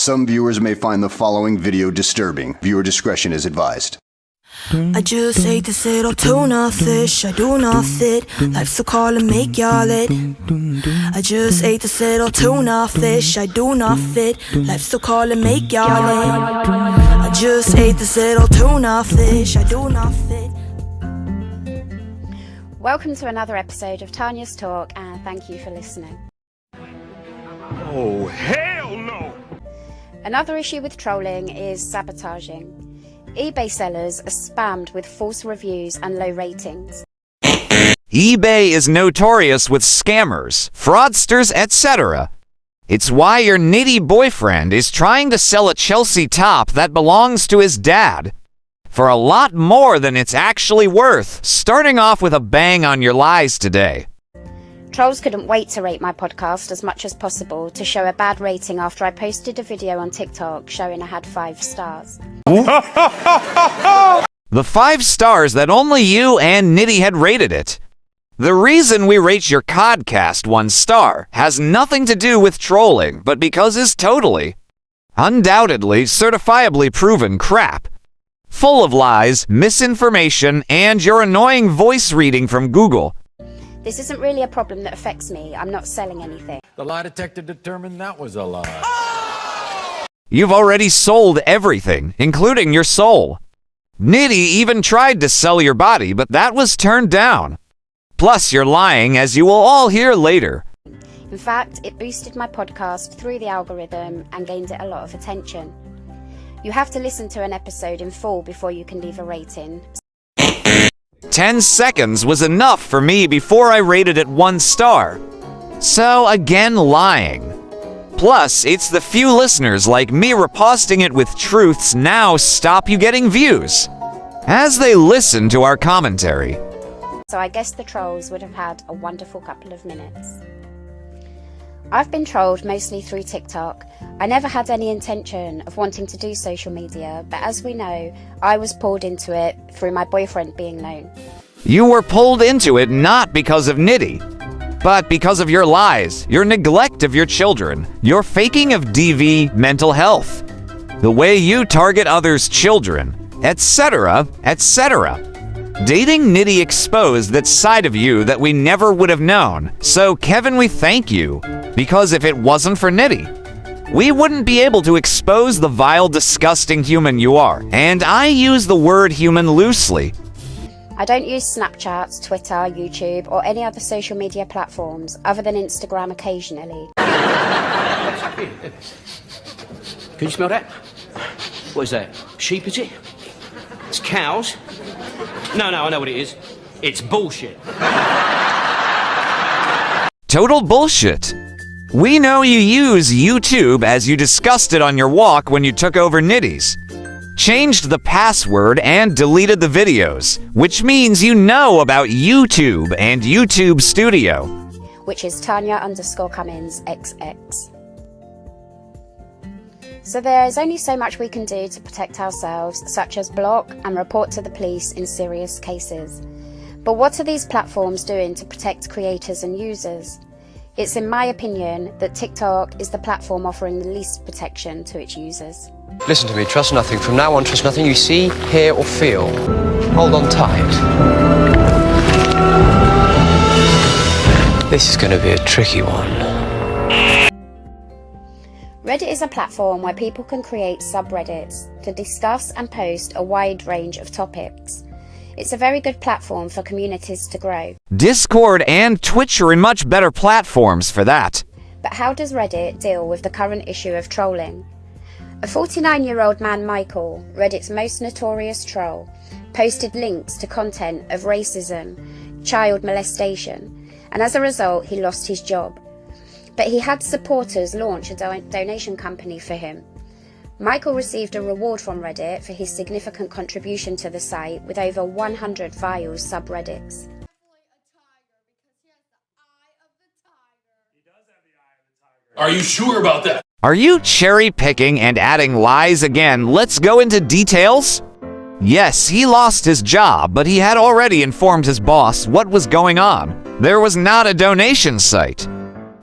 Some viewers may find the following video disturbing. Viewer discretion is advised. I just ate this little tuna fish, I do not fit. Life's a call and make y'all it. I just ate this little tuna fish, I do not fit. Life's a call and make y'all it. I just ate this little tuna fish, I do not fit. Welcome to another episode of Tanya's Talk, and thank you for listening. Oh, hell no! Another issue with trolling is sabotaging. eBay sellers are spammed with false reviews and low ratings. eBay is notorious with scammers, fraudsters, etc. It's why your nitty boyfriend is trying to sell a Chelsea top that belongs to his dad for a lot more than it's actually worth, starting off with a bang on your lies today. Trolls couldn't wait to rate my podcast as much as possible to show a bad rating after I posted a video on TikTok showing I had 5 stars. The 5 stars that only you and Nitty had rated it. The reason we rate your codcast 1 star has nothing to do with trolling, but because it's totally, undoubtedly, certifiably proven crap. Full of lies, misinformation, and your annoying voice reading from Google. This isn't really a problem that affects me. I'm not selling anything. The lie detector determined that was a lie. You've already sold everything, including your soul. Nitty even tried to sell your body, but that was turned down. Plus, you're lying, as you will all hear later. In fact, it boosted my podcast through the algorithm and gained it a lot of attention. You have to listen to an episode in full before you can leave a rating. 10 seconds was enough for me before I rated it 1 star. So, again, lying. Plus, it's the few listeners like me reposting it with truths now stop you getting views, as they listen to our commentary. So I guess the trolls would have had a wonderful couple of minutes. I've been trolled mostly through TikTok. I never had any intention of wanting to do social media, but as we know, I was pulled into it through my boyfriend being known. You were pulled into it not because of Nitty, but because of your lies, your neglect of your children, your faking of DV mental health, the way you target others' children, etc., etc. Dating Nitty exposed that side of you that we never would have known. So, Kevin, we thank you, because if it wasn't for Nitty, we wouldn't be able to expose the vile, disgusting human you are. And I use the word human loosely. I don't use Snapchat, Twitter, YouTube, or any other social media platforms other than Instagram occasionally. Can you smell that? What is that? Sheep, is it? It's cows? No, I know what it is. It's bullshit. Total bullshit. We know you use YouTube as you discussed it on your walk when you took over Nitty's. Changed the password and deleted the videos, which means you know about YouTube and YouTube Studio. Which is Tanya_Cummins XX. So there is only so much we can do to protect ourselves, such as block and report to the police in serious cases. But what are these platforms doing to protect creators and users? It's in my opinion that TikTok is the platform offering the least protection to its users. Listen to me, trust nothing. From now on, trust nothing you see, hear or feel. Hold on tight. This is going to be a tricky one. Reddit is a platform where people can create subreddits to discuss and post a wide range of topics. It's a very good platform for communities to grow. Discord and Twitch are much better platforms for that. But how does Reddit deal with the current issue of trolling? A 49-year-old man, Michael, Reddit's most notorious troll, posted links to content of racism, child molestation, and as a result he lost his job. But he had supporters launch a donation company for him. Michael received a reward from Reddit for his significant contribution to the site with over 100 vile subreddits. Are you sure about that? Are you cherry-picking and adding lies again? Let's go into details. Yes, he lost his job, but he had already informed his boss what was going on. There was not a donation site.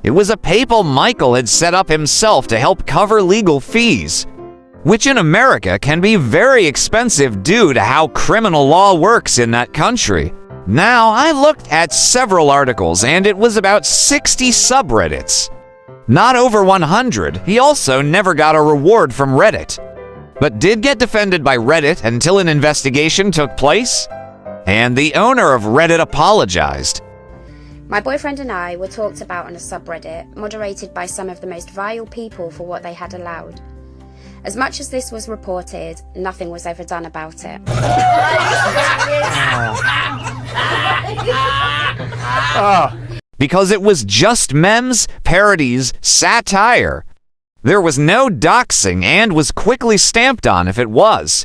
It was a PayPal Michael had set up himself to help cover legal fees, which in America can be very expensive due to how criminal law works in that country. Now, I looked at several articles and it was about 60 subreddits. Not over 100. He also never got a reward from Reddit, but did get defended by Reddit until an investigation took place, and the owner of Reddit apologized. My boyfriend and I were talked about on a subreddit, moderated by some of the most vile people for what they had allowed. As much as this was reported, nothing was ever done about it. Because it was just memes, parodies, satire. There was no doxing and was quickly stamped on if it was.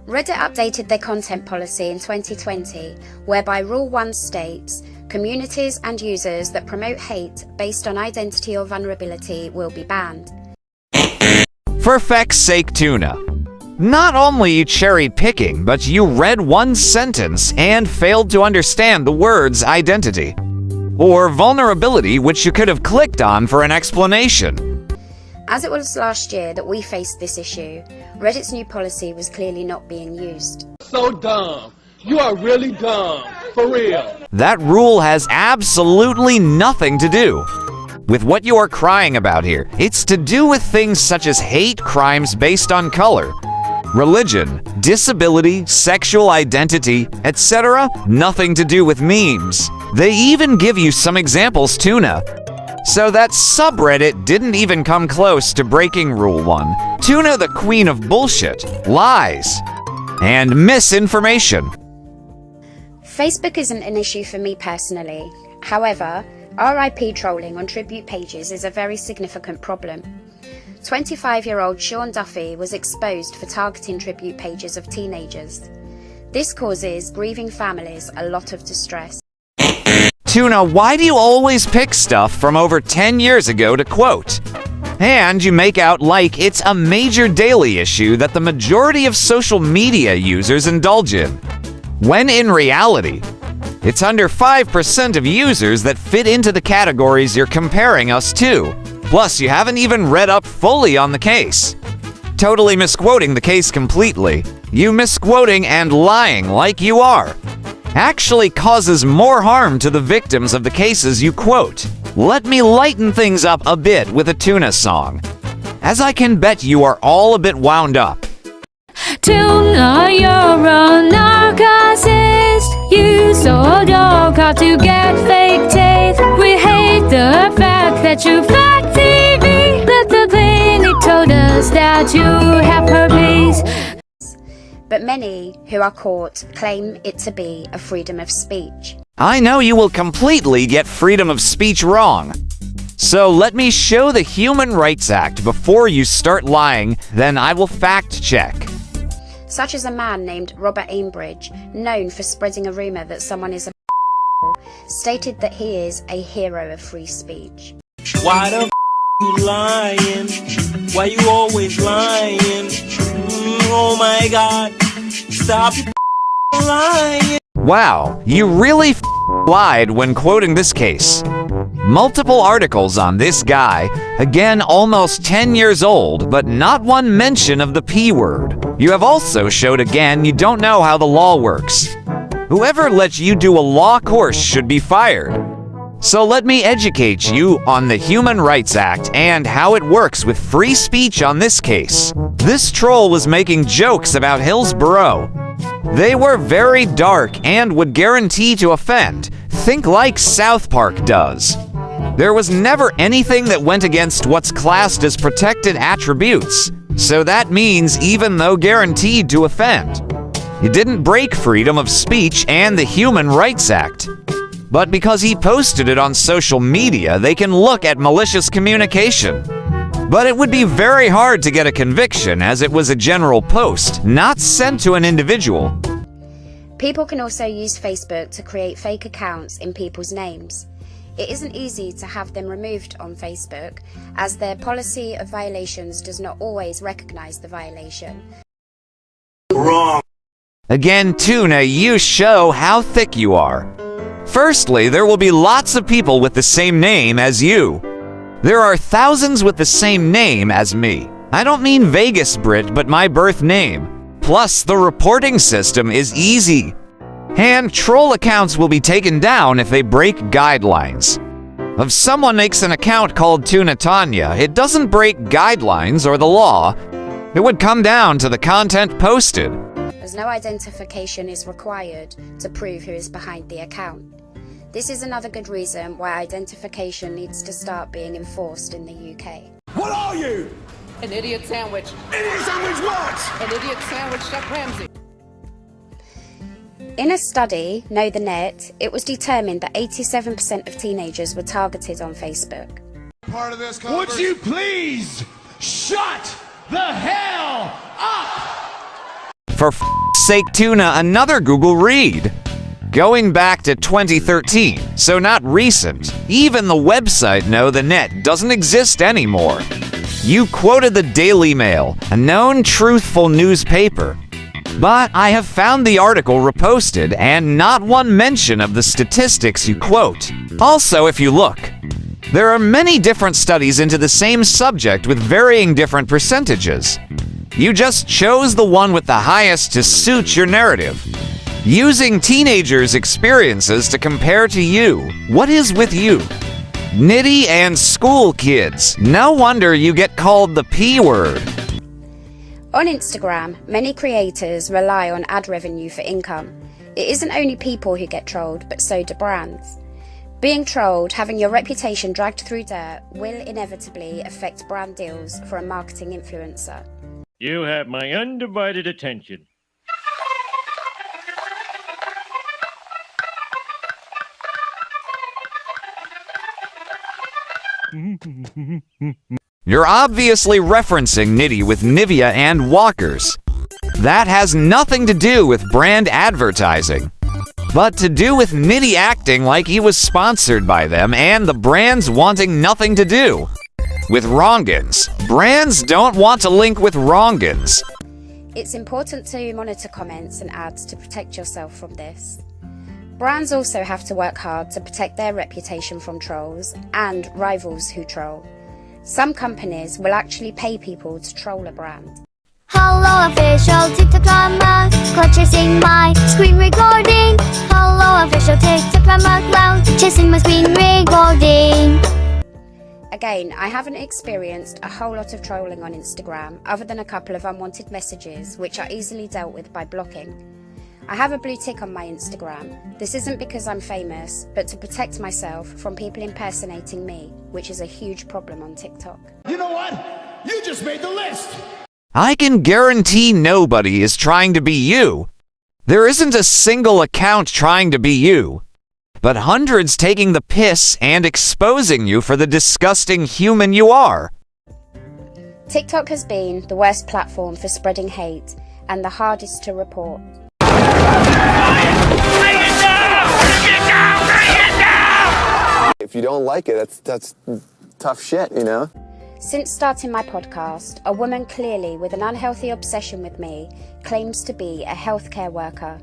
Reddit updated their content policy in 2020, whereby Rule 1 states, communities and users that promote hate based on identity or vulnerability will be banned. For feck's sake, Tuna. Not only you cherry-picking, but you read one sentence and failed to understand the words identity or vulnerability, which you could have clicked on for an explanation. As it was last year that we faced this issue, Reddit's new policy was clearly not being used. So dumb. You are really dumb. For real. That rule has absolutely nothing to do with what you are crying about here. It's to do with things such as hate crimes based on color, religion, disability, sexual identity, etc. Nothing to do with memes. They even give you some examples, Tuna. So that subreddit didn't even come close to breaking Rule 1. Tuna, the queen of bullshit, lies, and misinformation. Facebook isn't an issue for me personally. However, RIP trolling on tribute pages is a very significant problem. 25-year-old Sean Duffy was exposed for targeting tribute pages of teenagers. This causes grieving families a lot of distress. Tuna, why do you always pick stuff from over 10 years ago to quote? And you make out like it's a major daily issue that the majority of social media users indulge in, when in reality, it's under 5% of users that fit into the categories you're comparing us to. Plus, you haven't even read up fully on the case. Totally misquoting the case completely. You misquoting and lying like you are actually causes more harm to the victims of the cases you quote. Let me lighten things up a bit with a Tuna song, as I can bet you are all a bit wound up. Tuna, you're a narcissist. You sold your car to get fake teeth. We hate the fact that you fact TV. But the clinic told us that you have herpes. But many who are caught claim it to be a freedom of speech. I know you will completely get freedom of speech wrong. So let me show the Human Rights Act before you start lying, then I will fact check. Such as a man named Robert Aimbridge, known for spreading a rumour that someone is a stated that he is a hero of free speech. Why the you lying? Why you always lying? Oh my God, stop lying. Wow, you really lied when quoting this case. Multiple articles on this guy, again almost 10 years old, but not one mention of the P word. You have also showed again you don't know how the law works. Whoever lets you do a law course should be fired. So let me educate you on the Human Rights Act and how it works with free speech on this case. This troll was making jokes about Hillsborough. They were very dark and would guarantee to offend. Think like South Park does. There was never anything that went against what's classed as protected attributes. So that means even though guaranteed to offend, you didn't break freedom of speech and the Human Rights Act. But because he posted it on social media, they can look at malicious communication. But it would be very hard to get a conviction as it was a general post, not sent to an individual. People can also use Facebook to create fake accounts in people's names. It isn't easy to have them removed on Facebook, as their policy of violations does not always recognize the violation. Wrong. Again, Tuna, you show how thick you are. Firstly, there will be lots of people with the same name as you. There are thousands with the same name as me. I don't mean Vegas Brit, but my birth name. Plus, the reporting system is easy. And troll accounts will be taken down if they break guidelines. If someone makes an account called Tanya, it doesn't break guidelines or the law. It would come down to the content posted. As no identification is required to prove who is behind the account. This is another good reason why identification needs to start being enforced in the UK. What are you? An idiot sandwich. Idiot sandwich what? An idiot sandwich, Chef Ramsay. In a study, Know the Net, it was determined that 87% of teenagers were targeted on Facebook. Part of this Would you please shut the hell up? For f***'s sake, Tuna, another Google read. Going back to 2013, so not recent. Even the website Know the Net doesn't exist anymore. You quoted the Daily Mail, a known truthful newspaper. But I have found the article reposted and not one mention of the statistics you quote. Also, if you look, there are many different studies into the same subject with varying different percentages. You just chose the one with the highest to suit your narrative. Using teenagers' experiences to compare to you. What is with you? Nitty and school kids. No wonder you get called the P word. On Instagram, many creators rely on ad revenue for income. It isn't only people who get trolled, but so do brands. Being trolled, having your reputation dragged through dirt, will inevitably affect brand deals for a marketing influencer. You have my undivided attention. You're obviously referencing Nitty with Nivea and Walkers. That has nothing to do with brand advertising, but to do with Nitty acting like he was sponsored by them and the brands wanting nothing to do with wrongins. Brands don't want to link with wrongins. It's important to monitor comments and ads to protect yourself from this. Brands also have to work hard to protect their reputation from trolls and rivals who troll. Some companies will actually pay people to troll a brand. Hello official TikTok drama, cloud chasing my screen recording. Hello official TikTok drama, cloud chasing my screen recording. Again, I haven't experienced a whole lot of trolling on Instagram other than a couple of unwanted messages which are easily dealt with by blocking. I have a blue tick on my Instagram. This isn't because I'm famous, but to protect myself from people impersonating me, which is a huge problem on TikTok. You know what? You just made the list. I can guarantee nobody is trying to be you. There isn't a single account trying to be you, but hundreds taking the piss and exposing you for the disgusting human you are. TikTok has been the worst platform for spreading hate and the hardest to report. If you don't like it, that's tough shit, you know? Since starting my podcast, a woman clearly with an unhealthy obsession with me claims to be a healthcare worker.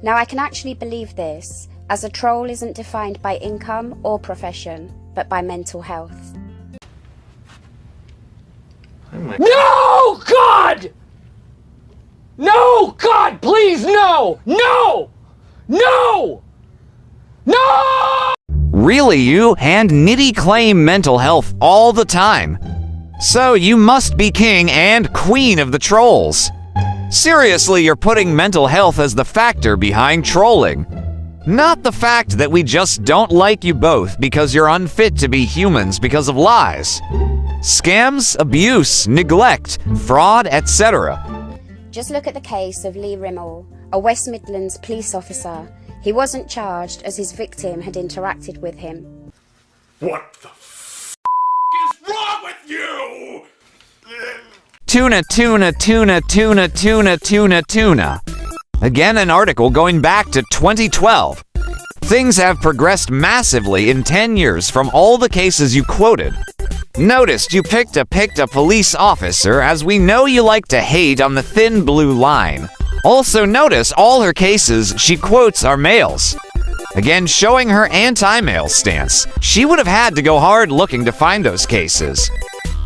Now I can actually believe this, as a troll isn't defined by income or profession, but by mental health. No, God! No, God, please, no! No! No! No! Really, you and Nitty claim mental health all the time. So you must be king and queen of the trolls. Seriously, you're putting mental health as the factor behind trolling. Not the fact that we just don't like you both because you're unfit to be humans because of lies, scams, abuse, neglect, fraud, etc. Just look at the case of Lee Rimmel, a West Midlands police officer. He wasn't charged as his victim had interacted with him. What the is wrong with you? Tuna, tuna, tuna, tuna, tuna, tuna, tuna. Again, an article going back to 2012. Things have progressed massively in 10 years from all the cases you quoted. Noticed you picked a police officer, as we know you like to hate on the thin blue line. Also notice all her cases she quotes are males. Again, showing her anti-male stance. She would have had to go hard looking to find those cases.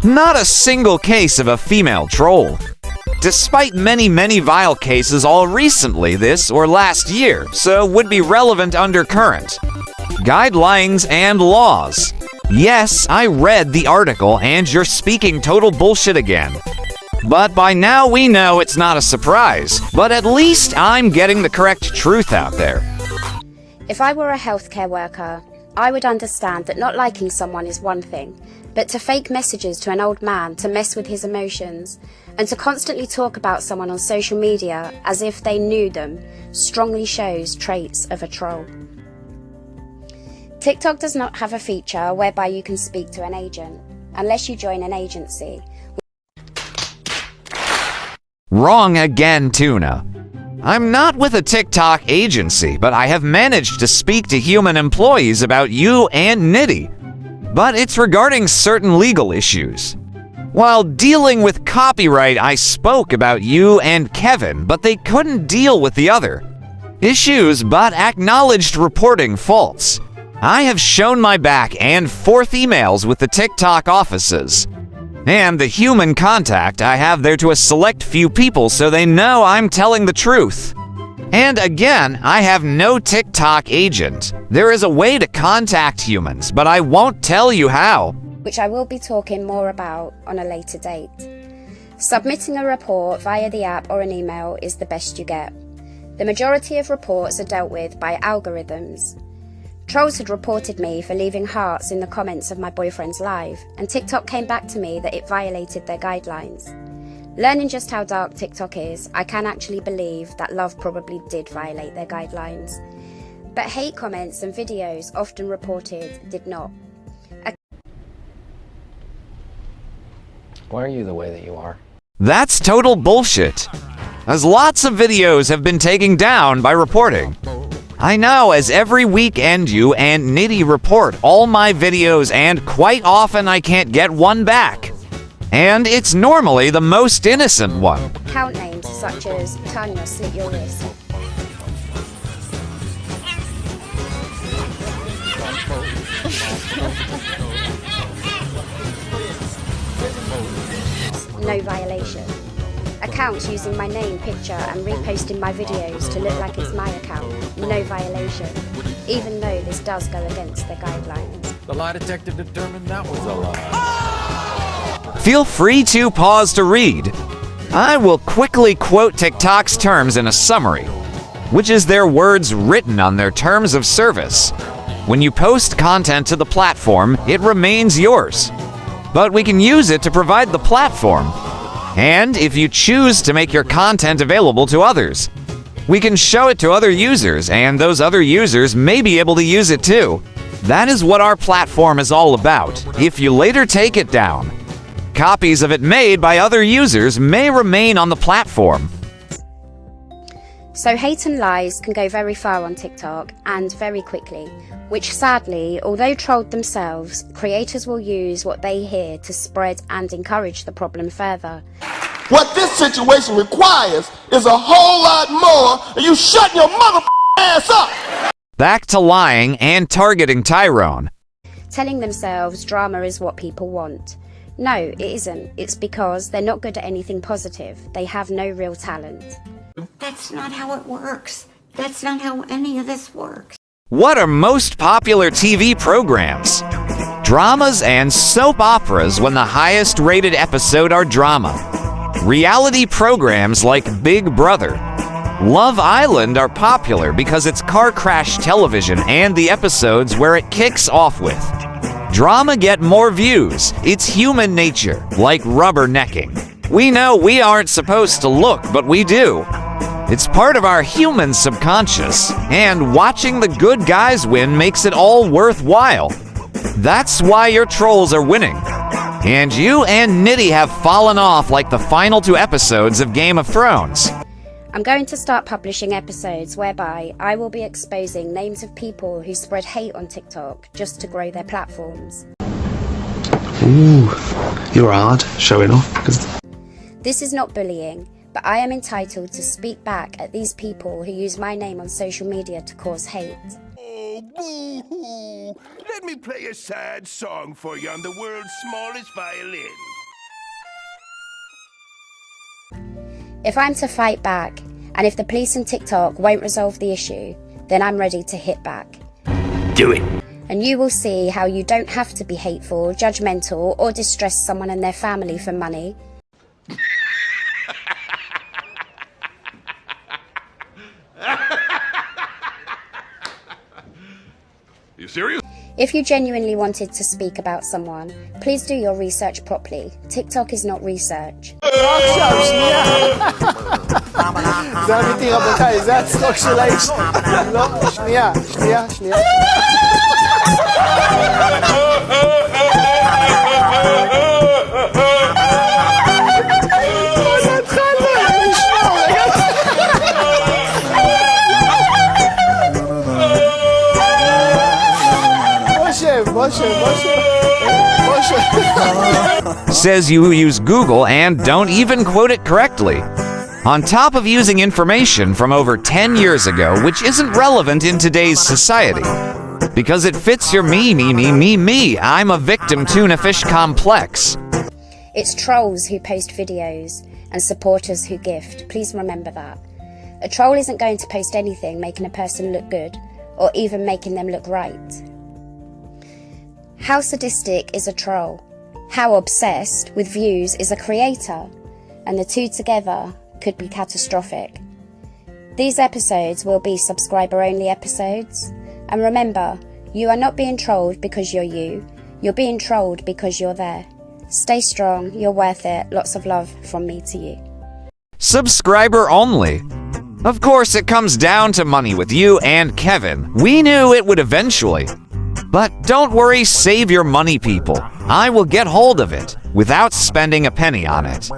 Not a single case of a female troll. Despite many vile cases all recently this or last year, so would be relevant under current guidelines and laws. Yes, I read the article and you're speaking total bullshit again. But by now we know it's not a surprise, but at least I'm getting the correct truth out there. If I were a healthcare worker, I would understand that not liking someone is one thing, but to fake messages to an old man to mess with his emotions, and to constantly talk about someone on social media as if they knew them, strongly shows traits of a troll. TikTok does not have a feature whereby you can speak to an agent, unless you join an agency. Wrong again, Tuna. I'm not with a TikTok agency, but I have managed to speak to human employees about you and Nitty. But it's regarding certain legal issues. While dealing with copyright, I spoke about you and Kevin, but they couldn't deal with the other issues, but acknowledged reporting faults. I have shown my back and forth emails with the TikTok offices. And the human contact I have there to a select few people so they know I'm telling the truth. And again, I have no TikTok agent. There is a way to contact humans, but I won't tell you how. Which I will be talking more about on a later date. Submitting a report via the app or an email is the best you get. The majority of reports are dealt with by algorithms. Trolls had reported me for leaving hearts in the comments of my boyfriend's live, and TikTok came back to me that it violated their guidelines. Learning just how dark TikTok is, I can actually believe that love probably did violate their guidelines. But hate comments and videos often reported did not. Why are you the way that you are? That's total bullshit, as lots of videos have been taken down by reporting. I know, as every weekend you and Nitty report all my videos, and quite often I can't get one back. And it's normally the most innocent one. Account names such as Tanya, slit your wrist. No violation. Accounts using my name, picture and reposting my videos to look like it's my account. No violation. Even though this does go against their guidelines. The lie detector determined that was a lie. Feel free to pause to read. I will quickly quote TikTok's terms in a summary, which is their words written on their terms of service. When you post content to the platform, it remains yours. But we can use it to provide the platform. And if you choose to make your content available to others, we can show it to other users, and those other users may be able to use it too. That is what our platform is all about. If you later take it down, copies of it made by other users may remain on the platform. So hate and lies can go very far on TikTok, and very quickly, which sadly, although trolled themselves, creators will use what they hear to spread and encourage the problem further. What this situation requires is a whole lot more of you shutting your mother ass up. Back to lying and targeting Tyrone. Telling themselves drama is what people want. No, it isn't. It's because they're not good at anything positive. They have no real talent. That's not how it works. That's not how any of this works. What are most popular TV programs? Dramas and soap operas when the highest rated episode are drama. Reality programs like Big Brother. Love Island are popular because it's car crash television and the episodes where it kicks off with. Drama get more views. It's human nature, like rubbernecking. We know we aren't supposed to look, but we do. It's part of our human subconscious, and watching the good guys win makes it all worthwhile. That's why your trolls are winning. And you and Nitty have fallen off like the final 2 episodes of Game of Thrones. I'm going to start publishing episodes whereby I will be exposing names of people who spread hate on TikTok just to grow their platforms. Ooh, you're hard, showing off. This is not bullying, but I am entitled to speak back at these people who use my name on social media to cause hate. Oh, boo-hoo. Let me play a sad song for you on the world's smallest violin. If I'm to fight back, and if the police and TikTok won't resolve the issue, then I'm ready to hit back. Do it. And you will see how you don't have to be hateful, judgmental, or distress someone and their family for money. You serious? If you genuinely wanted to speak about someone, please do your research properly. TikTok is not research. זה אמיתי רבותיי, זה הצחוק של האיש. לא, שנייה. Says you use Google and don't even quote it correctly. On top of using information from over 10 years ago, which isn't relevant in today's society. Because it fits your me, I'm a victim tuna fish complex. It's trolls who post videos and supporters who gift. Please remember that. A troll isn't going to post anything making a person look good or even making them look right. How sadistic is a troll? How obsessed with views is a creator? And the two together could be catastrophic. These episodes will be subscriber-only episodes. And remember, you are not being trolled because you're you. You're being trolled because you're there. Stay strong, you're worth it. Lots of love from me to you. Subscriber only. Of course, it comes down to money with you and Kevin. We knew it would eventually. But don't worry, save your money, people. I will get hold of it without spending a penny on it.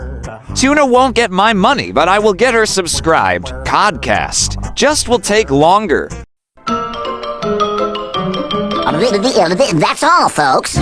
Tuna won't get my money, but I will get her subscribed. Codcast. Just will take longer. That's all, folks.